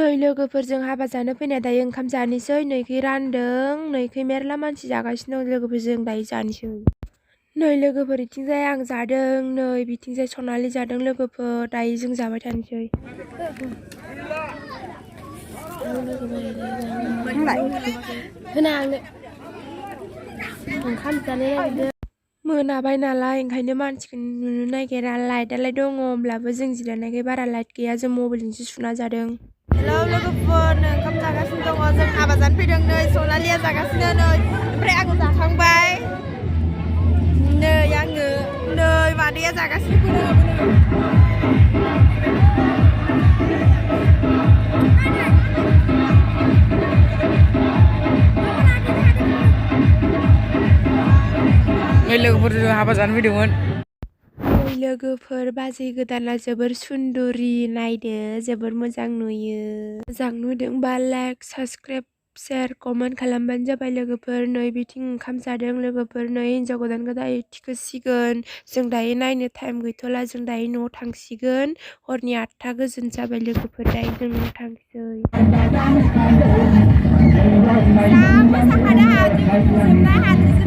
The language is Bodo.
नै लोगोफोरजों हाबा जानो फैनाय दायो ओंखाम जानोसै नैखै रानदों नैखै मेरला मानसि जागासिनो दं लोगोफोरजों दायो जानोसै नै लोगोफोर इथिंजाय आं जादों नै बिथिंजाय सनालि जादों लोगोफोर दायो जों जाबाय थानोसै ओंखाम जानो नागिरदों मोनाबाय नालाय ओंखायनो मानसिखौ नुनो नागिरा लाइटआलाय दङ होमब्लाबो जों जिरायनायखाय बारा लाइट गैया जों मबाइलजोंसो सुना जादों हेलौ लोगोफोर ओंखाम जागासिनो दङ जों हाबा जानो फैदों नै सनालिया जागासिनो नै ओमफ्राय आं जाखांबाय नै आङो नै मादैया जागासिनो लोगोफोरजों हाबा जानो फैदोंमोन लोगोफोर बाजै गोदाना जोबोर सुन्दुरि नायदो जोबोर मोजां नुयो मोजां नुदोंबा लाइक साबस्क्राइब शेर कमेन्ट खालामबानो जाबाय लोगोफोर नै बिथिं ओंखाम जादों लोगोफोर नै हिन्जाव गोदानखौ दायो थिखोसिगोन जों दायो नायनो टाइम गैथ'ला जों दायो न'आव थांसिगोन हरनि 8टा गोजोन जाबाय लोगोफोर दायो जों न'आव थांसै जा मोजां हादों